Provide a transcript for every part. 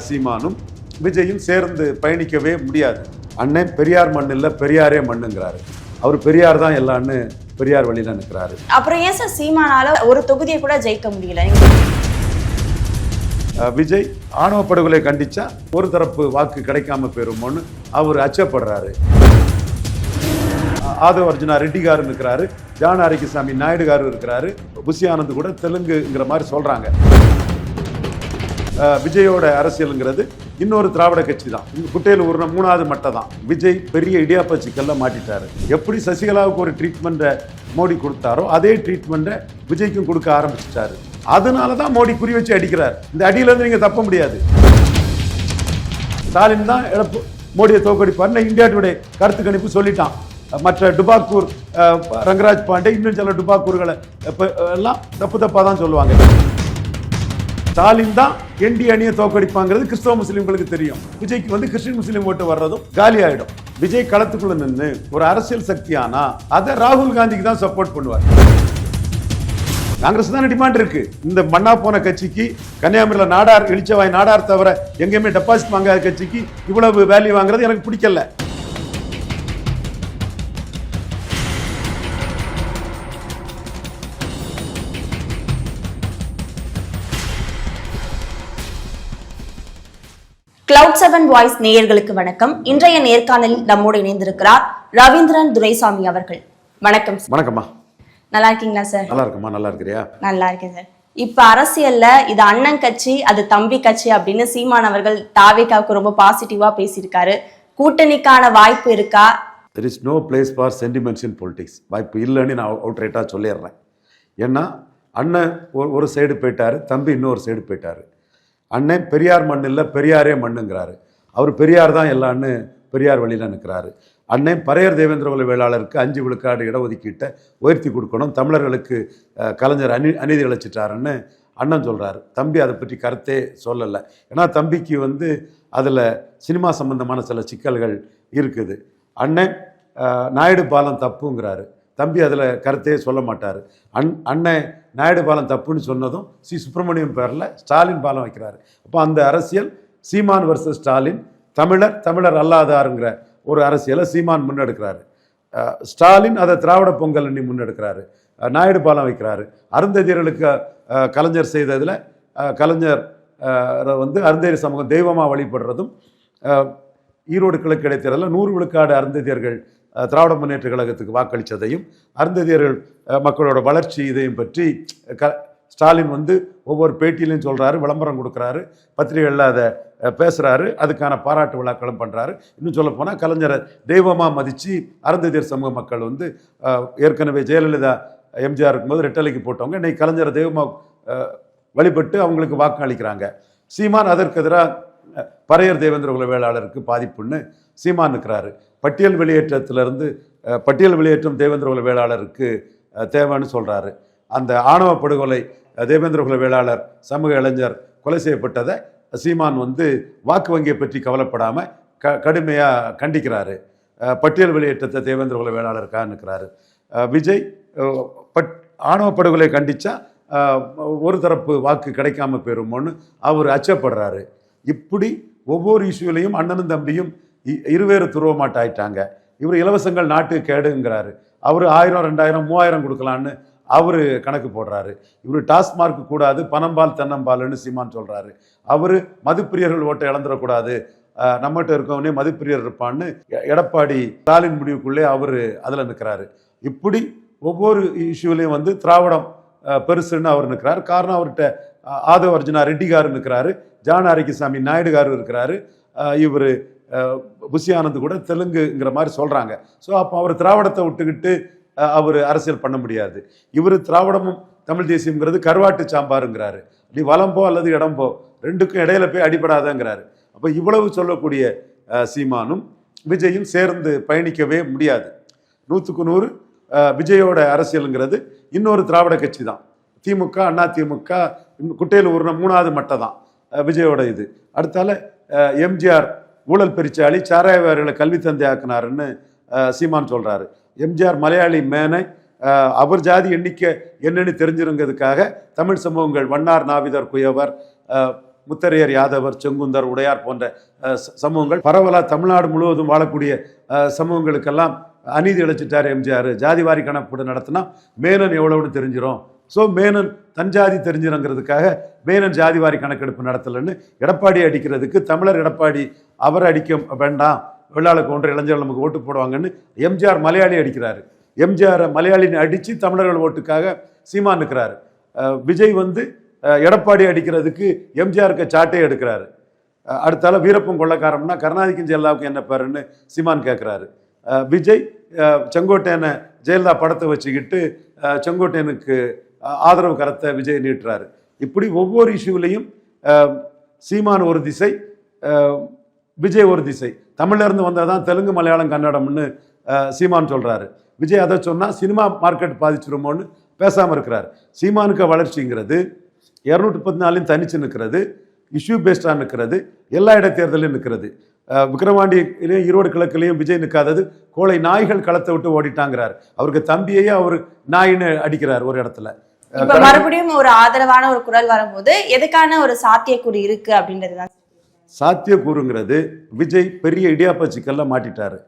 சீமானும் விஜயும் சேர்ந்து பயணிக்கவே முடியாது. அண்ணன் பெரியார் மண் இல்லை, பெரியாரே மண்ணுங்கிறாரு. அவர் பெரியார் தான் எல்லான்னு பெரியார் வழியில நிற்கிறாரு. அப்புறம் ஏன் சார் சீமானால ஒரு தொகுதியை கூட ஜெயிக்க முடியல? விஜய் ஆணவ படுகொலை கண்டிச்சா ஒரு தரப்பு வாக்கு கிடைக்காம போயிருமோன்னு அவர் அச்சப்படுறாரு. ஆதவ அர்ஜுனா ரெட்டி காரு இருக்கிறாரு, ஜான் ஆரிக்கசாமி நாயுடு காரு இருக்கிறாரு, புஷி ஆனந்த் கூட தெலுங்குங்கிற மாதிரி சொல்றாங்க. விஜயோட அரசியலுங்கிறது இன்னொரு திராவிட கட்சி தான். குட்டையில் ஊர்ன 3வது மட்டை தான். விஜய் பெரிய இடியாப்ப சிக்கல்ல மாட்டிட்டாரு. எப்படி சசிகலாவுக்கு ஒரு ட்ரீட்மெண்ட்டை மோடி கொடுத்தாரோ அதே ட்ரீட்மெண்ட்டை விஜய்க்கும் கொடுக்க ஆரம்பிச்சிட்டாரு. அதனாலதான் மோடி குறி வச்சு அடிக்கிறார். இந்த அடியில இருந்து நீங்க தப்ப முடியாது. ஸ்டாலின் தான் மோடியை தோக்கடிப்பார்னு இந்தியா டுடே கருத்து கணிப்பு சொல்லிட்டான். மற்ற டுபாக்கூர் ரங்கராஜ் பாண்டே இன்னும் சில டுபாக்கூர்களை எல்லாம் தப்பா தான் சொல்லுவாங்க. ஸ்டாலின் தான் என்டி அணியை தோக்கடிப்பாங்கிறது கிறிஸ்தவ முஸ்லீம்களுக்கு தெரியும். விஜய்க்கு கிறிஸ்டின் முஸ்லீம் ஓட்டு வர்றதும் காலி ஆயிடும். விஜய் களத்துக்குள்ள நின்று ஒரு அரசியல் சக்தியானா அதை ராகுல் காந்திக்கு தான் சப்போர்ட் பண்ணுவார். காங்கிரஸ் தான் டிமாண்ட் இருக்கு. இந்த மண்ணா போன கட்சிக்கு கன்னியாகுமரியில் நாடார் எழுச்சவாய் நாடார் தவிர எங்கேயுமே டெபாசிட் வாங்காத கட்சிக்கு இவ்வளவு வேல்யூ வாங்குறது எனக்கு பிடிக்கல. Cloud7 வாய்ஸ் நேயர்களுக்கு வணக்கம். இன்றைய நேர்காணலில் நம்மோடு இணைந்திருக்கிறார் ரவீந்திரன் துரைசாமி அவர்கள். வணக்கம். வணக்கம்மா. நல்லா இருக்கீங்களா சார்? நல்லா இருக்குமா. நல்லா இருக்கிறியா? நல்லா இருக்கேன் சார். இப்ப அரசியல்ல இது அண்ணன் கட்சி, அது தம்பி கட்சி அப்படின்னு சீமான் அவர்கள் தாவேகாவுக்கு ரொம்ப பாசிட்டிவா பேசியிருக்காரு. கூட்டணிக்கான வாய்ப்பு இருக்கா? There is no place for sentiments in politics. வாய்ப்பு இல்லைன்னு நான் அவுட்ரைட்டா சொல்லிடுறேன். ஏன்னா அண்ணன் ஒரு சைடு போயிட்டாரு, தம்பி இன்னொரு சைடு போயிட்டாரு. அண்ணன் பெரியார் மண் இல்லை, பெரியாரே மண்ணுங்கிறாரு. அவர் பெரியார் தான் எல்லான்னு பெரியார் வழியில நிற்கிறாரு. அண்ணன் பறையர் தேவேந்திர குல வேளாளருக்கு 5 விழுக்காடு இடஒதுக்கீட்டை உயர்த்தி கொடுக்கணும், தமிழர்களுக்கு கலைஞர் அநீதி இழைச்சிட்டாருன்னு அண்ணன் சொல்கிறாரு. தம்பி அதை பற்றி கருத்தே சொல்லலை. ஏன்னா தம்பிக்கு அதில் சினிமா சம்பந்தமான சில சிக்கல்கள் இருக்குது. அண்ணன் நாயுடு பாலம் தப்புங்கிறாரு, தம்பி அதில் கருத்தே சொல்ல மாட்டார். அண்ணன் நாயுடு பாலம் தப்புன்னு சொன்னதும் சுப்பிரமணியம் பேரில் ஸ்டாலின் பாலம் வைக்கிறாரு. அப்போ அந்த அரசியல் சீமான் வர்சஸ் ஸ்டாலின், தமிழர் அல்லாதாருங்கிற ஒரு அரசியலை சீமான் முன்னெடுக்கிறாரு. ஸ்டாலின் அதை திராவிட பொங்கல் எண்ணி முன்னெடுக்கிறாரு. நாயுடு பாலம் வைக்கிறாரு. அருந்ததியர்களுக்கு கலைஞர் செய்ததில் கலைஞர் அருந்ததியர் சமூகம் தெய்வமாக வழிபடுறதும், ஈரோடு கிழக்கு இடைத்தேர்தலில் 100 விழுக்காடு அருந்ததியர்கள் திராவிட முன்னேற்ற கழகத்துக்கு வாக்களித்ததையும், அருந்ததியர்கள் மக்களோட வளர்ச்சி இதையும் பற்றி ஸ்டாலின் ஒவ்வொரு பேட்டியிலையும் சொல்கிறாரு, விளம்பரம் கொடுக்குறாரு, பத்திரிகைகளில் அதை பேசுகிறாரு, அதுக்கான பாராட்டு விழாக்களும் பண்ணுறாரு. இன்னும் சொல்லப்போனால் கலைஞரை தெய்வமாக மதித்து அருந்ததியர் சமூக மக்கள் ஏற்கனவே ஜெயலலிதா எம்ஜிஆர் இருக்கும்போது ரெட்டலைக்கு போட்டவங்க இன்னைக்கு கலைஞரை தெய்வமாக வழிபட்டு அவங்களுக்கு வாக்கு அளிக்கிறாங்க. சீமான் அதற்கு எதிராக பறையர் தேவேந்திர குல வேளாளருக்கு பாதிப்புன்னு சீமான் இருக்கிறாரு. பட்டியல் வெளியேற்றம் தேவேந்திர குல வேளாளருக்கு தேவைன்னு சொல்கிறாரு. அந்த ஆணவ படுகொலை தேவேந்திர குல வேளாளர் சமூக இளைஞர் கொலை செய்யப்பட்டதை சீமான் வாக்கு வங்கியை பற்றி கவலைப்படாமல் கடுமையாக கண்டிக்கிறாரு. பட்டியல் வெளியேற்றத்தை தேவேந்திர குல வேளாளருக்காக நிற்கிறாரு. விஜய் ஆணவ படுகொலை கண்டிச்சா ஒரு தரப்பு வாக்கு கிடைக்காம போயிருமோன்னு அவர் அச்சப்படுறாரு. இப்படி ஒவ்வொரு இஷ்யூலையும் அண்ணனும் தம்பியும் இருவேறு துருவமாட்டாயிட்டாங்க. இவர் இலவசங்கள் நாட்டுக்கு கேடுங்கிறாரு. அவர் 1000, 2000, 3000 கொடுக்கலான்னு அவர் கணக்கு போடுறாரு. இவர் டாஸ்மார்க் கூடாது, பனம்பால் தென்னம்பால்னு சீமான் சொல்றாரு. அவர் மதுப்பிரியர்கள் ஓட்டை இழந்துடக்கூடாது, நம்மகிட்ட இருக்கவனே மதுப்பிரியர் இருப்பான்னு எடப்பாடி ஸ்டாலின் முடிவுக்குள்ளே அவர் அதில் நிற்கிறாரு. இப்படி ஒவ்வொரு இஷ்யூலையும் திராவிடம் பெருசுன்னு அவர் நிற்கிறாரு. காரணம் அவர்கிட்ட ஆதவ அர்ஜுனா ரெட்டி காரு நிற்கிறாரு, ஜான் ஆரிக்கசாமி நாயுடு காரு இருக்கிறாரு, இவர் புஷி ஆனந்த் கூட தெலுங்குங்கிற மாதிரி சொல்றாங்க. ஸோ அப்போ அவர் திராவிடத்தை விட்டுக்கிட்டு அவர் அரசியல் பண்ண முடியாது. இவர் திராவிடமும் தமிழ் தேசியம்ங்கிறது கருவாட்டு சாம்பாருங்கிறாரு. நீ வலம்போ அல்லது இடம்போ ரெண்டுக்கும் இடையில போய் அடிபடாதங்கிறாரு. அப்போ இவ்வளவு சொல்லக்கூடிய சீமானும் விஜயும் சேர்ந்து பயணிக்கவே முடியாது. 100க்கு 100 விஜயோட அரசியலுங்கிறது இன்னொரு திராவிட கட்சி தான். திமுக, அண்ணா திமுக குட்டையில் ஊர்ன 3வது மட்டை தான் விஜயோட இது. அடுத்தால எம்ஜிஆர் ஊழல் பெருச்சாளி, சாராயவாரிகளை கல்வி தந்தை ஆக்கினாருன்னு சீமான் சொல்றாரு. எம்ஜிஆர் மலையாளி மேனை, அவர் ஜாதி எண்ணிக்கை என்னன்னு தெரிஞ்சிருங்கிறதுக்காக தமிழ் சமூகங்கள் வண்ணார், நாவிதர், குயவர், முத்தரையர், யாதவர், செங்குந்தர், உடையார் போன்ற சமூகங்கள் பரவலாக தமிழ்நாடு முழுவதும் வாழக்கூடிய சமூகங்களுக்கெல்லாம் அநீதி இழைச்சிட்டார் எம்ஜிஆர். ஜாதிவாரி கணக்கெடுப்பு நடத்தினா மேனன் எவ்வளவுன்னு தெரிஞ்சிடும். ஸோ மேனன் தஞ்சாதி தெரிஞ்சிருங்கிறதுக்காக மேனன் ஜாதிவாரி கணக்கெடுப்பு நடத்தலைன்னு எடப்பாடி அடிக்கிறதுக்கு, தமிழர் எடப்பாடி அவரை அடிக்க வேண்டாம், வெள்ளாளுக்கு ஒன்றை இளைஞர்கள் நமக்கு ஓட்டு போடுவாங்கன்னு எம்ஜிஆர் மலையாளி அடிக்கிறாரு. எம்ஜிஆர் மலையாளின்னு அடித்து தமிழர்கள் ஓட்டுக்காக சீமான் இருக்கிறாரு. விஜய் வந்து எடப்பாடி அடிக்கிறதுக்கு எம்ஜிஆருக்கு சாட்டே எடுக்கிறாரு. அடுத்தால வீரப்பன் கொள்ளக்காரம்னா கருணாநிதிக்கும் ஜெயலலிதாவுக்கும் என்ன பேருன்னு சீமான் கேட்குறாரு. விஜய் செங்கோட்டையனை ஜெயலலிதா படத்தை வச்சுக்கிட்டு செங்கோட்டையனுக்கு ஆதரவு கரத்தை விஜய் நீட்டுறாரு. இப்படி ஒவ்வொரு இஷ்யூலையும் சீமான் ஒரு திசை, விஜய் ஒரு திசை. தமிழ்லேருந்து வந்தால் தான் தெலுங்கு, மலையாளம், கன்னடம்னு சீமான் சொல்கிறாரு. விஜய் அதை சொன்னால் சினிமா மார்க்கெட் பாதிச்சிருமோன்னு பேசாமல் இருக்கிறார். சீமானுக்கு வளர்ச்சிங்கிறது 214 தனிச்சு நிற்கிறது, இஷ்யூ பேஸ்டாக நிற்கிறது, எல்லா இடைத்தேர்தலையும் நிற்கிறது. விக்கிரவாண்டியிலையும் ஈரோடு கிழக்குலையும் விஜய் நிற்காதது கோழை நாய்கள் களத்தை விட்டு ஓடிட்டாங்கிறார். அவருக்கு தம்பியையே அவர் நாயின்னு அடிக்கிறார் ஒரு இடத்துல. இப்ப மறுபடியும் ஒரு ஆதரவான ஒரு குரல் வரும்போது எதுக்கான ஒரு சாத்தியக்கூறு இருக்கு அப்படின்றதுதான். சாத்தியக்கூறுங்கிறது விஜய் பெரிய இடியாப்ப சிக்கல்ல மாட்டிட்டாரு.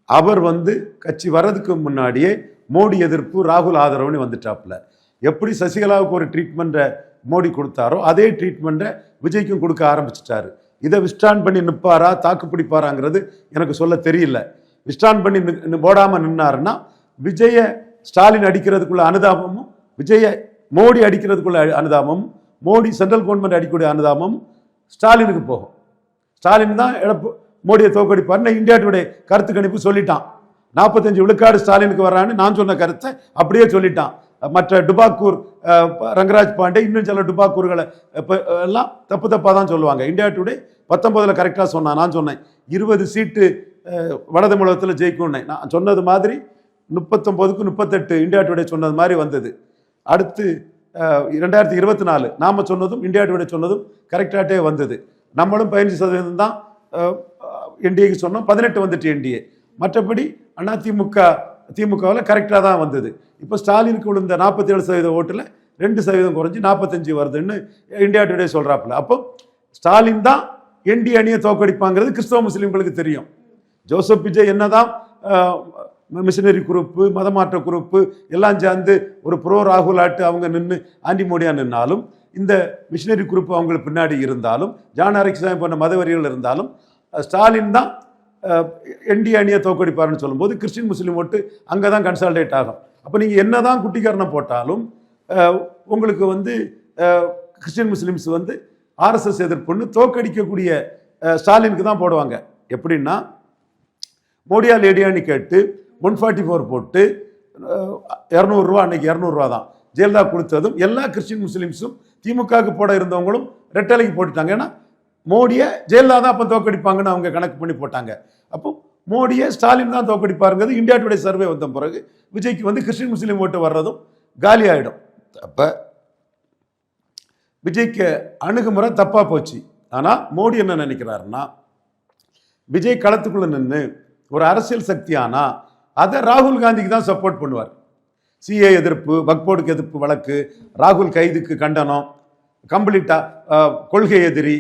அவர் வந்து கட்சி வர்றதுக்கு முன்னாடியே மோடி எதிர்ப்பு, ராகுல் ஆதரவுன்னு வந்துட்டாப்புல. எப்படி சசிகலாவுக்கு ஒரு ட்ரீட்மெண்ட்டை மோடி கொடுத்தாரோ அதே ட்ரீட்மெண்ட்டை விஜய்க்கும் கொடுக்க ஆரம்பிச்சிட்டாரு. இதை விஸ்டாண்ட் பண்ணி நிற்பாரா, தாக்கு பிடிப்பாராங்கிறது எனக்கு சொல்ல தெரியல. விஸ்டாண்ட் பண்ணி போடாமல் நின்னாருன்னா விஜய ஸ்டாலின் அடிக்கிறதுக்குள்ள அனுதாபமும், விஜய மோடி அடிக்கிறதுக்குள்ள அனுதாபமும், மோடி சென்ட்ரல் கவர்மெண்ட் அடிக்கக்கூடிய அனுதாபமும் ஸ்டாலினுக்கு போகும். ஸ்டாலின் தான் மோடியை தோக்கடிப்பார்னு இந்தியா டுடே கருத்து கணிப்பு சொல்லிட்டான். 45 விழுக்காடு ஸ்டாலினுக்கு வர்றான்னு நான் சொன்ன கருத்தை அப்படியே சொல்லிட்டான். மற்ற டுபாக்கூர், ரங்கராஜ் பாண்டே, இன்னும் சில டுபாக்கூர்களை எல்லாம் தப்பாக தான் சொல்லுவாங்க. இந்தியா டுடே 19 கரெக்டாக சொன்னான். நான் சொன்னேன் 20 சீட்டு வட தமிழகத்தில் ஜெயிக்கும்னே. நான் சொன்னது மாதிரி 39க்கு 38 இந்தியா டுடே சொன்னது மாதிரி வந்தது. அடுத்து 2024 நாம சொன்னதும் இந்தியா டுடே சொன்னதும் கரெக்டாகட்டே வந்தது. நம்மளும் 15% தான் என்டிஏக்கு சொன்னோம், 18 வந்துட்டு என்டிஏ. மற்றபடி திமுகவில் கரெக்டாக தான் வந்தது. இப்போ ஸ்டாலினுக்கு விழுந்த 47% ஓட்டில் 2% குறைஞ்சி 45 வருதுன்னு இந்தியா டுடே சொல்கிறாப்புல. அப்போ ஸ்டாலின் தான் என்டி அணியை தோக்கடிப்பாங்கிறது கிறிஸ்தவ முஸ்லீம்களுக்கு தெரியும். ஜோசப் விஜய் என்னதான் மிஷினரி குரூப்பு, மதமாற்ற குரூப்பு எல்லாம் சேர்ந்து ஒரு ப்ரோ ராகுல் ஆட்டு அவங்க நின்று ஆண்டி மோடியா நின்னாலும், இந்த மிஷினரி குரூப் அவங்களுக்கு பின்னாடி இருந்தாலும், ஜான் ஆரிக்சாமி போன்ற மதவெறிகள் இருந்தாலும், ஸ்டாலின் தான் என்டி அணியை தோக்கடிப்பாருன்னு சொல்லும்போது கிறிஸ்டின் முஸ்லீம் ஓட்டு அங்கே தான் கன்சால்டேட் ஆகும். அப்போ நீங்கள் என்ன தான் குட்டிக்காரனை போட்டாலும் உங்களுக்கு வந்து கிறிஸ்டின் முஸ்லீம்ஸ் வந்து ஆர்எஸ்எஸ் எதிர்ப்புன்னு தோக்கடிக்கக்கூடிய ஸ்டாலினுக்கு தான் போடுவாங்க. எப்படின்னா மோடியா லேடியான்னு கேட்டு 144 போட்டு 200 ரூபா, அன்னைக்கு 200 ரூபா தான் ஜெயலலிதா கொடுத்ததும் எல்லா கிறிஸ்டின் முஸ்லீம்ஸும் திமுகவுக்கு போட இருந்தவங்களும் ரெட்டலைக்கு போட்டுட்டாங்க. ஏன்னா மோடியை ஜெயலலிதா தான் அப்போ தோக்கடிப்பாங்கன்னு அவங்க கணக்கு பண்ணி போட்டாங்க. அப்போ மோடியை ஸ்டாலின் தான் தோக்கடிப்பாருங்கிறது இந்தியா டுடே சர்வே வந்த பிறகு விஜய்க்கு வந்து கிறிஸ்டின் முஸ்லீம் ஓட்டு வர்றதும் காலி ஆகிடும். அப்போ விஜய்க்கு அணுகுமுறை தப்பாக போச்சு. ஆனால் மோடி என்ன நினைக்கிறாருன்னா, விஜய் களத்துக்குள்ளே நின்று ஒரு அரசியல் சக்தியானா அதை ராகுல் காந்திக்கு தான் சப்போர்ட் பண்ணுவார். சிஏ எதிர்ப்பு, வக்போர்டுக்கு எதிர்ப்பு வழக்கு, ராகுல் கைதுக்கு கண்டனம், கம்ப்ளீட்டா கொள்கை எதிரி.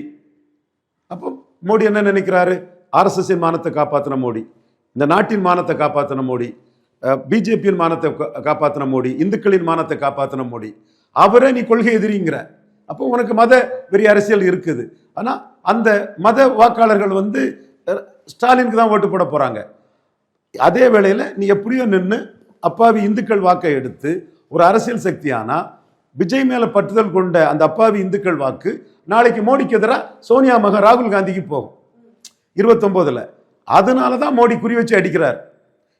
அப்போ மோடி என்ன நினைக்கிறாரு, ஆர்எஸ்எஸ்ஸின் மானத்தை காப்பாற்றின மோடி, இந்த நாட்டின் மானத்தை காப்பாற்றின மோடி, பிஜேபியின் மானத்தை காப்பாற்றின மோடி, இந்துக்களின் மானத்தை காப்பாற்றின மோடி, அவரே நீ கொள்கை எதிரிங்கிற. அப்போ உனக்கு மத வெறி அரசியல் இருக்குது. ஆனால் அந்த மத வாக்காளர்கள் வந்து ஸ்டாலினுக்கு தான் ஓட்டு போட போறாங்க. அதே வேளையில் நீ எப்படியோ நின்று அப்பாவி இந்துக்கள் வாக்கை எடுத்து ஒரு அரசியல் சக்தியானா விஜய் மேல பற்றுதல் கொண்ட அந்த அப்பாவி இந்துக்கள் வாக்கு நாளைக்கு மோடிக்கு எதிராக சோனியா மகன் ராகுல் காந்திக்கு போகும் 29ல். அதனால தான் மோடி குறி வச்சு அடிக்கிறார்.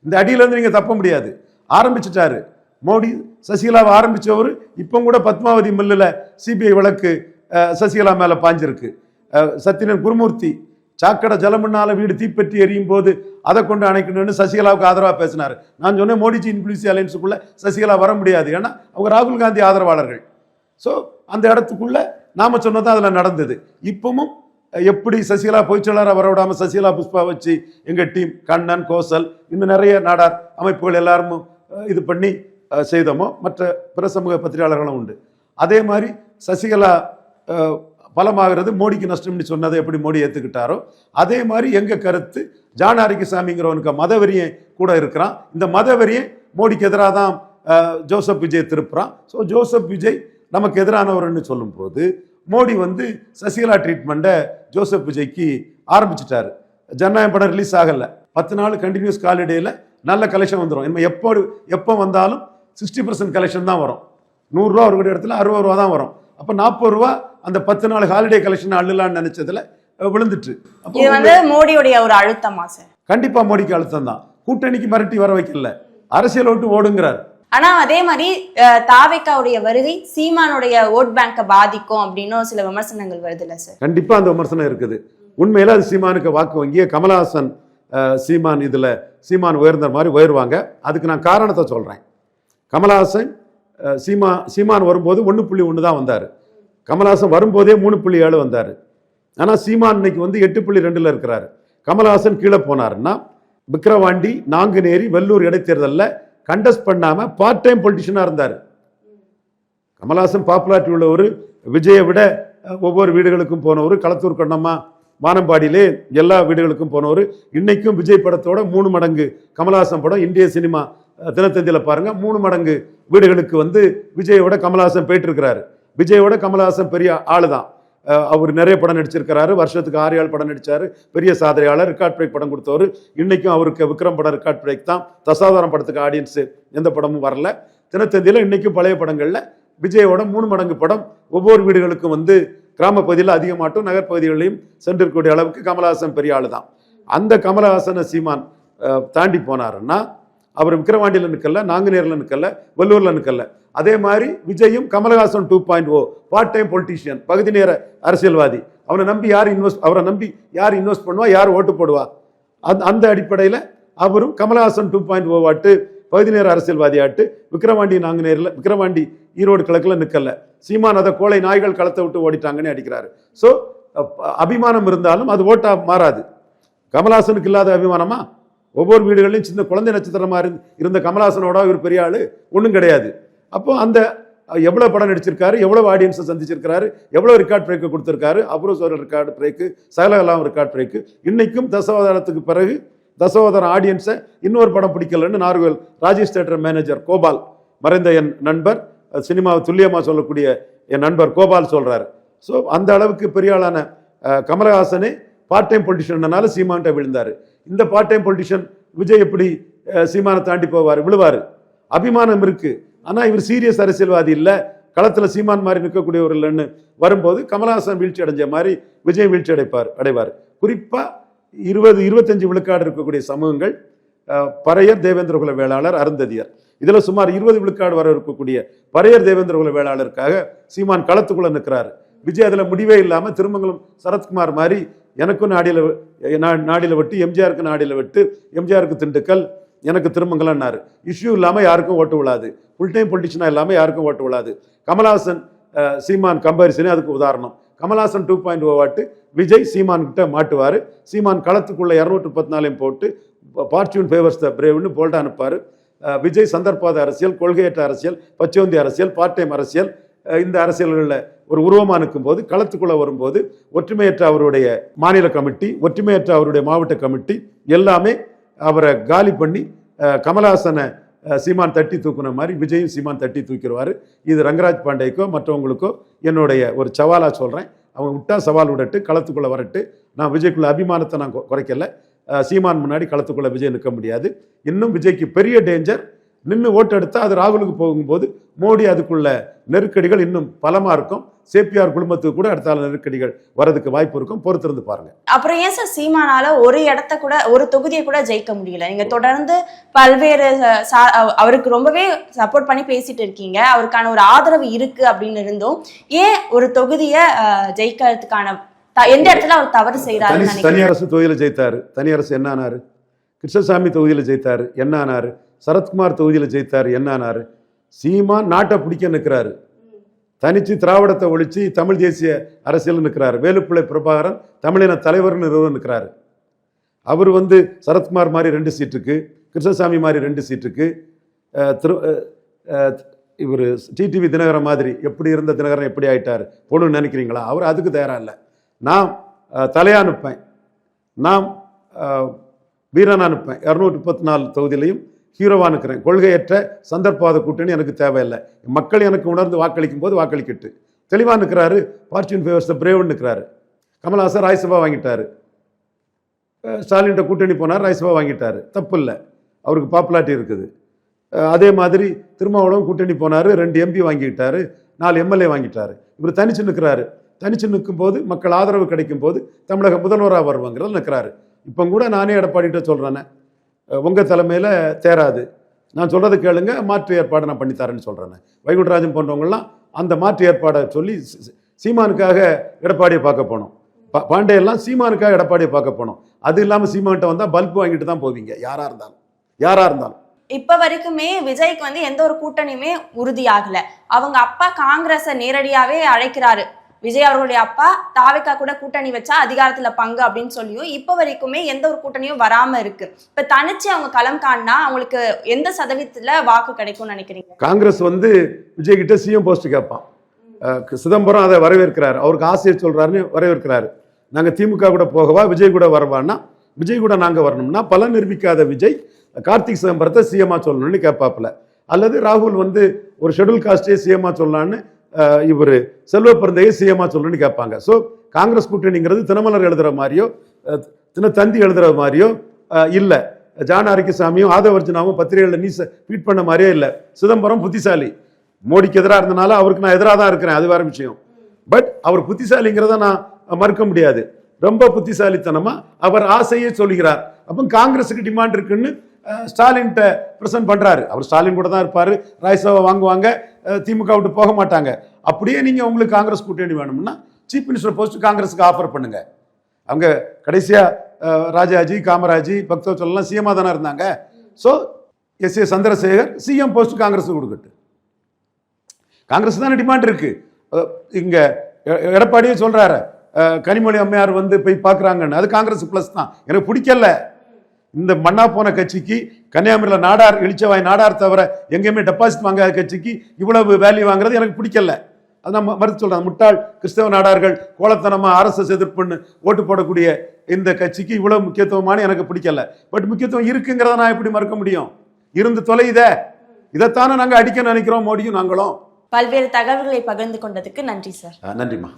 இந்த அடியிலேருந்து நீங்கள் தப்ப முடியாது. ஆரம்பிச்சிட்டாரு மோடி. சசிகலாவை ஆரம்பித்தவர் இப்போ கூட பத்மாவதி மில்லில் சிபிஐ வழக்கு சசிகலா மேலே பாஞ்சிருக்கு. சத்தியன் குருமூர்த்தி சாக்கடை ஜலமண்ணால வீடு தீப்பற்றி எரியும் போது அதை கொண்டு அணைக்கணும்னு சசிகலாவுக்கு ஆதரவாக பேசினார். நான் சொன்னேன் மோடிஜி இன்ஃப்ளூயன்சி அலையன்ஸுக்குள்ள சசிகலா வர முடியாது, ஏன்னா அவங்க ராகுல் காந்தி ஆதரவாளர்கள். ஸோ அந்த இடத்துக்குள்ள நாம சொன்னதான் அதில் நடந்தது. இப்பவும் எப்படி சசிகலா பொய்ச்சொல்லராக வரவிடாமல் சசிகலா புஷ்பா வச்சு எங்கள் டீம் கண்ணன், கோசல், இன்னும் நிறைய நாடார் அமைப்புகள் எல்லாரும் இது பண்ணி செய்தோமோ, மற்ற பிற சமூக பத்திரிகையாளர்களும் உண்டு. அதே மாதிரி சசிகலா பலமாகிறது மோடிக்கு நஷ்டம்னு சொன்னதை எப்படி மோடி ஏற்றுக்கிட்டாரோ அதே மாதிரி எங்கள் கருத்து ஜான் ஆரோக்கியசாமிங்கிறவனுக்கு மதவெறியன் கூட இருக்கிறான். இந்த மதவெறியன் மோடிக்கு எதிராக தான் ஜோசப் விஜய் திருப்புறான். ஸோ ஜோசப் விஜய் நமக்கு எதிரானவர்னு சொல்லும்போது மோடி வந்து சசிகலா ட்ரீட்மெண்ட்டை ஜோசப் விஜய்க்கு ஆரம்பிச்சிட்டாரு. ஜனநாயகம் படம் ரிலீஸ் ஆகலை, 10 நாள் கண்டினியூஸ் காலிடேயில் நல்ல கலெக்ஷன் வந்துடும். இனிமேல் எப்போ வந்தாலும் 60% கலெக்ஷன் தான் வரும். 100 ரூபா ஒரு இடத்துல 60 ரூபா தான் வரும். அப்போ 40 ரூபா அந்த 10 நாள் ஹாலிடே கலெக்ஷன் அள்ளலான்னு நினைச்சதுல விழுந்துட்டு. இது வந்து மோடியுடைய ஒரு அழுத்தமா சார்? கண்டிப்பா மோடிக்கு அழுத்தம் தான். கூட்டணிக்கு மிரட்டி வர வைக்கல, அரசியல் ஓட்டு ஓடுங்கிறார். ஆனா அதே மாதிரி தாவேக்காவுடைய வருகை சீமானுடைய ஓட் பேங்கை பாதிக்கும் அப்படின்னு சில விமர்சனங்கள் வருது இல்ல சார்? கண்டிப்பா அந்த விமர்சனம் இருக்குது. உண்மையில அது சீமானுக்கு வாக்கு வங்கிய கமலஹாசன் சீமான் இதுல சீமான் உயர்ந்த மாதிரி உயர்வாங்க. அதுக்கு நான் காரணத்தை சொல்றேன். கமலஹாசன் சீமான் வரும்போது 1.1 தான் வந்தார். கமலஹாசன் வரும்போதே 3.7 வந்தார். ஆனால் சீமான் இன்னைக்கு வந்து 8.2 இருக்கிறாரு. கமலஹாசன் கீழே போனாருன்னா விக்கிரவாண்டி, நாங்குநேரி, வெள்ளூர் இடைத்தேர்தலில் கண்டஸ்ட் பண்ணாம பார்ட் டைம் பொலிட்டிஷனாக இருந்தார். கமலஹாசன் பாப்புலாரிட்டி உள்ள ஒரு விஜயை விட ஒவ்வொரு வீடுகளுக்கும் போனவர், களத்தூர் கொண்டம்மா வானம்பாடியிலே எல்லா வீடுகளுக்கும் போனவர். இன்னைக்கும் விஜய் படத்தோட 3 மடங்கு கமலஹாசன் படம் இந்திய சினிமா தினத்தந்தியில் பாருங்க, 3 மடங்கு வீடுகளுக்கு வந்து விஜயோட கமலஹாசன் போயிட்டு இருக்கிறாரு. விஜயோட கமலஹாசன் பெரிய ஆளு தான். அவர் நிறைய படம் நடிச்சிருக்கிறாரு. வருஷத்துக்கு 6 படம் நடிச்சாரு. பெரிய சாதனையாளர், ரெக்கார்ட் பிரேக் படம் கொடுத்தவர். இன்னைக்கும் அவருக்கு விக்ரம் படம் ரெக்கார்ட் பிரேக் தான். தசாவதாரம் படத்துக்கு ஆடியன்ஸ் எந்த படமும் வரல. தினத்தந்தியில் இன்னைக்கும் பழைய படங்கள்ல விஜயோட 3 மடங்கு படம் ஒவ்வொரு வீடுகளுக்கும் வந்து கிராம பகுதியில் அதிகமாட்டும் நகர்பகுதிகளிலையும் சென்றிருக்கக்கூடிய அளவுக்கு கமலஹாசன் பெரிய ஆளு தான். அந்த கமலஹாசனை சீமான் தாண்டி போனாருன்னா அவர் விக்கிரவாண்டியில் நிற்கல, நாங்குநேரில் நிற்கல, வெள்ளூர்ல நிற்கல. அதே மாதிரி விஜயும் கமலஹாசன் 2.0 பார்ட் டைம் பொலிட்டீஷியன், பகுதி நேர அரசியல்வாதி. அவரை நம்பி யார் இன்வெஸ்ட் பண்ணுவா, யார் ஓட்டு போடுவா? அந்த அடிப்படையில் அவரும் கமலஹாசன் 2.0 ஆட்டு பகுதி நேர அரசியல்வாதி ஆட்டு விக்கிரவாண்டி நாங்குநேரில், விக்கிரவாண்டி ஈரோடு கிழக்கில் நிற்கல. சீமான் அதை கோளை நாய்கள் களத்தை விட்டு ஓடிட்டாங்கன்னு அடிக்கிறாரு. ஸோ அபிமானம் இருந்தாலும் அது ஓட்டா மாறாது. கமலஹாசனுக்கு இல்லாத அபிமானமா? ஒவ்வொரு வீடுகளிலும் சின்ன குழந்தை நட்சத்திரமா இருந்த கமலஹாசனோட இவர் பெரிய ஆளு ஒன்றும் கிடையாது. அப்போ அந்த எவ்வளவு படம் நடிச்சிருக்காரு, எவ்வளவு ஆடியன்ஸை சந்திச்சிருக்காரு, எவ்வளவு ரெக்கார்ட் பிரேக்கு கொடுத்திருக்காரு, அப்ரோசோர் ரெக்கார்டு பிரேக்கு, சகலகலாம் ரெக்கார்ட் பிரேக்கு. இன்னைக்கும் தசவதாரத்துக்கு பிறகு தசவதாரம் ஆடியன்ஸை இன்னொரு படம் பிடிக்கலன்னு நார்கோவில் ராஜேஷ் தேட்டர் மேனேஜர் கோபால், மறைந்த என் நண்பர், சினிமாவை துல்லியமாக சொல்லக்கூடிய என் நண்பர் கோபால் சொல்றாரு. ஸோ அந்த அளவுக்கு பெரிய ஆளான கமலஹாசனே பார்ட் டைம் பொலிட்டிஷியன்னால சீமான்ட்ட விழுந்தாரு. இந்த பார்ட் டைம் பொலிட்டிஷியன் விஜய் எப்படி சீமானை தாண்டி போவார்? விழுவாரு. அபிமானம் இருக்கு, ஆனா இவர் சீரியஸ் அரசியல்வாதி இல்லை, களத்துல சீமான் மாதிரி நிற்கக்கூடியவர் இல்லைன்னு வரும்போது கமலஹாசன் வீழ்ச்சி அடைஞ்ச மாதிரி விஜய் வீழ்ச்சி அடைவார். குறிப்பா 20-25 விழுக்காடு இருக்கக்கூடிய சமூகங்கள் பறையர், தேவேந்திரகுல வேளாளர், அருந்ததியர். இதுல சுமார் 20 விழுக்காடு வர இருக்கக்கூடிய பறையர் தேவேந்திரகுல வேளாளருக்காக சீமான் களத்துக்குள்ள நிற்கிறாரு. விஜய் அதுல முடிவே இல்லாம திருமங்கலம் சரத்குமார் மாதிரி எனக்கும் நாடியில வெட்டு, எம்ஜிஆருக்கு நாடியில வெட்டு, எம்ஜிஆருக்கு திண்டுக்கல், எனக்கு திருமங்கலம்னாரு. இஷ்யூ இல்லாம யாருக்கும் ஓட்டு விழாது. ஃபுல் டைம் பொலிட்டிஷனா இல்லாம யாருக்கும் ஓட்டு விழாது. கமலஹாசன் சீமான் கம்பாரிசனே அதுக்கு உதாரணம். கமலஹாசன் 2.0 வாட்டு, விஜய் சீமான் கிட்ட மாட்டுவாரு. சீமான் களத்துக்குள்ள 214 போட்டு ஃபார்ச்சூன் ஃபேவர்ஸ் த பிரேவ்னு போல்டா அனுப்பாரு. விஜய் சந்தர்ப்பாத அரசியல், கொள்கையற்ற அரசியல், பச்சோந்தி அரசியல், பார்ட் டைம் அரசியல், இந்த அரசியல்களில் ஒரு உருவமா நிற்கும் போது, களத்துக்குள்ள வரும்போது ஒற்றுமையற்ற அவருடைய மாநில கமிட்டி, ஒற்றுமையற்ற அவருடைய மாவட்ட கமிட்டி எல்லாமே அவரை காலி பண்ணி கமலஹாசனை சீமான் தட்டி தூக்குன மாதிரி விஜயும் சீமான் தட்டி தூக்கிடுவார். இது ரங்கராஜ் பாண்டேக்கோ மற்றவங்களுக்கோ என்னுடைய ஒரு சவாலாக சொல்கிறேன். அவங்க விட்டா சவால் விடட்டு, களத்துக்குள்ளே வரட்டு. நான் விஜய்க்குள்ள அபிமானத்தை நான் குறைக்கல. சீமான் முன்னாடி களத்துக்குள்ள விஜய் நிற்க முடியாது. இன்னும் விஜய்க்கு பெரிய டேஞ்சர். நின்று ஓட்டு எடுத்தா அது ராகுலுக்கு போகும்போது மோடி அதுக்குள்ள நெருக்கடிகள் இன்னும் பலமா இருக்கும். சேப்பியார் குடும்பத்துக்கு கூட அடுத்தால நெருக்கடிகள் வரதுக்கு வாய்ப்பு இருக்கும். பொறுத்திருந்து பாருங்க. அப்புறம் ஏன் சார் சீமானால ஒரு இடத்த கூட, ஒரு தொகுதியை கூட ஜெயிக்க முடியல? நீங்க தொடர்ந்து பல்வேறு அவருக்கு ரொம்பவே சப்போர்ட் பண்ணி பேசிட்டு இருக்கீங்க, அவருக்கான ஒரு ஆதரவு இருக்கு அப்படின்னு இருந்தும் ஏன் ஒரு தொகுதியை ஜெயிக்கிறதுக்கான எந்த இடத்துல அவர் தவறு செய்யறாரு? தனியரசு தொகுதியில ஜெயித்தாரு. தனியரசு என்ன ஆனாரு? கிருஷ்ணசாமி தொகுதியில ஜெயித்தாரு, என்ன ஆனாரு? சரத்குமார் தொகுதியில ஜெயித்தாரு, என்ன ஆனாரு? சீமான் நாட்டை பிடிக்க நிற்கிறாரு. தனிச்சு திராவிடத்தை ஒழிச்சு தமிழ் தேசிய அரசியல் நிற்கிறாரு. வேலுப்பிள்ளை பிரபாகரன் தமிழின தலைவர்னு நிற்கிறாரு. அவர் சரத்குமார் மாதிரி 2 சீட்டுக்கு, கிருஷ்ணசாமி மாதிரி 2 சீட்டுக்கு, இவர் டிடிவி தினகரன் மாதிரி எப்படி இருந்த தினகரன் எப்படி ஆயிட்டார் போகணும்னு நினைக்கிறீங்களா? அவர் அதுக்கு தயாராக இல்லை. நான் தலையா நிற்பேன், நான் வீரனா நிற்பேன். 234 தொகுதியிலையும் ஹீரோவாக நிற்கிறேன். கொள்கையற்ற சந்தர்ப்பவாத கூட்டணி எனக்கு தேவையில்லை. மக்கள் எனக்கு உணர்ந்து வாக்களிக்கும் போது வாக்களிக்கட்டு. தெளிவாக நிற்கிறாரு. ஃபார்ச்சூன் ஃபேவர்ஸ் த பிரேவ்னு நிற்கிறாரு. கமல்ஹாசன் ராஜ்யசபா வாங்கிட்டாரு. ஸ்டாலின்கிட்ட கூட்டணி போனார், ராஜ்யசபா வாங்கிட்டாரு. தப்பு இல்லை, அவருக்கு பாப்புலாரிட்டி இருக்குது. அதே மாதிரி திருமாவளவன் கூட்டணி போனார், 2 MP வாங்கிட்டாரு, 4 MLA வாங்கிட்டாரு. இவர் தனிச்சு நிற்கிறாரு. தனிச்சு நிற்கும் போது மக்கள் ஆதரவு கிடைக்கும் போது தமிழக முதல்வராக வருவாங்கிறது நிற்கிறாரு. இப்போ கூட நானே எடப்பாடிகிட்ட சொல்கிறேன்னே, உங்கள் தலைமையில் தேராது, நான் சொல்கிறத கேளுங்க, மாற்று ஏற்பாடு நான் பண்ணித்தரேன்னு சொல்கிறேன். வைகுண்டராஜன் போன்றவங்கலாம் அந்த மாற்று ஏற்பாடை சொல்லி சீமானுக்காக எடப்பாடியை பார்க்க போனோம். பாண்டியெல்லாம் சீமானுக்காக எடப்பாடியை பார்க்க போனோம். அது இல்லாமல் சீமான்கிட்ட வந்தால் பல்ப் வாங்கிட்டு தான் போவீங்க, யாராக இருந்தாலும். இப்ப வரைக்குமே விஜய்க்கு வந்து எந்த ஒரு கூட்டணியுமே உறுதியாகல. அவங்க அப்பா காங்கிரஸை நேரடியாவே அழைக்கிறாரு. விஜய் அவர்களுடைய அப்பா தாவேக்கா கூட கூட்டணி வச்சா அதிகாரத்துல பங்கு அப்படின்னு சொல்லியும் இப்ப வரைக்குமே எந்த ஒரு கூட்டணியும் வராம இருக்கு. இப்ப தனிச்சு அவங்க களம் காணா அவங்களுக்கு எந்த சதவீதத்துல வாக்கு கிடைக்கும்னு நினைக்கிறீங்க? காங்கிரஸ் வந்து விஜய் கிட்ட சிஎம் போஸ்ட் கேட்பான். சிதம்பரம் அதை வரவேற்கிறாரு. அவருக்கு ஆசையை சொல்றாருன்னு வரவேற்கிறாரு. நாங்க திமுக கூட போகவா, விஜய் கூட வரவான்னா, விஜய் கூட நாங்க வரணும்னா பலன் நிரூபிக்காத விஜய் கார்த்திக் சிதம்பரத்தை சிஎம்மா சொல்லணும்னு கேட்பாப்புல. அல்லது ராகுல் வந்து ஒரு ஷெட்யூல் காஸ்டே சிஎம்மா சொல்லலான்னு இவர் செல்வ பிறந்தையை சிஎம்மா சொல்லணும்னு கேட்பாங்க. ஸோ காங்கிரஸ் கூட்டணிங்கிறது தினமலர் எழுதுற மாதிரியோ தினத்தந்தி எழுதுற மாதிரியோ இல்லை. ஜான் ஆரோக்கியசாமியும் ஆதவர்ஜனாவும் பத்திரிகைகளில் நீ ட்வீட் பண்ண மாதிரியே இல்லை. சிதம்பரம் புத்திசாலி, மோடிக்கு எதிராக இருந்தனால அவருக்கு நான் எதிராக தான் இருக்கிறேன், அது வேற விஷயம். பட் அவர் புத்திசாலிங்கிறத நான் மறுக்க முடியாது. ரொம்ப புத்திசாலித்தனமா அவர் ஆசையே சொல்கிறார். அப்போ காங்கிரஸுக்கு டிமாண்ட் இருக்குன்னு ஸ்டாலின்கிட்ட பிரசன்ட் பண்றாரு. அவர் ஸ்டாலின் கூட தான் இருப்பாரு, ராஜ்யசபா வாங்குவாங்க, திமுக விட்டு போக மாட்டாங்க. அப்படியே நீங்க உங்களுக்கு காங்கிரஸ் கூட்டணி வேணும்னா சீஃப் மினிஸ்டர் போஸ்ட் காங்கிரஸுக்கு ஆஃபர் பண்ணுங்க. அவங்க கடைசியா ராஜாஜி, காமராஜ், பக்தவச்சலம் சிஎம்மா தானே இருந்தாங்க. So S Chandrasekhar CM post காங்கிரஸுக்கு கொடுக்கட்டு. காங்கிரஸ் தானே டிமாண்ட் இருக்கு. இங்க எடப்பாடியே சொல்றாரு, கனிமொழி அம்மையார் வந்து போய் பார்க்குறாங்கன்னு, அது காங்கிரஸ் பிளஸ் தான். எனக்கு பிடிக்கல. இந்த மண்ணா போன கட்சிக்கு, கன்னியாகுமரியில் நாடார் இளிச்சவாய் நாடார் தவிர எங்கேயுமே டெபாசிட் வாங்காத கட்சிக்கு இவ்வளவு வேல்யூ வாங்குறது எனக்கு பிடிக்கல. அது நான் மறுத்து சொல்றேன். முட்டாள் கிறிஸ்தவ நாடார்கள் கோலத்தனமா RSS எதிர்ப்புன்னு ஓட்டு போடக்கூடிய இந்த கட்சிக்கு இவ்வளவு முக்கியத்துவமான எனக்கு பிடிக்கல. பட் முக்கியத்துவம் இருக்குங்கிறத நான் எப்படி மறுக்க முடியும்? இருந்து தொலையுத. இதைத்தானே நாங்கள் அடிக்க நினைக்கிறோம், மோடியும் நாங்களும். பல்வேறு தகவல்களை பகிர்ந்து கொண்டதுக்கு நன்றி சார். நன்றிம்மா.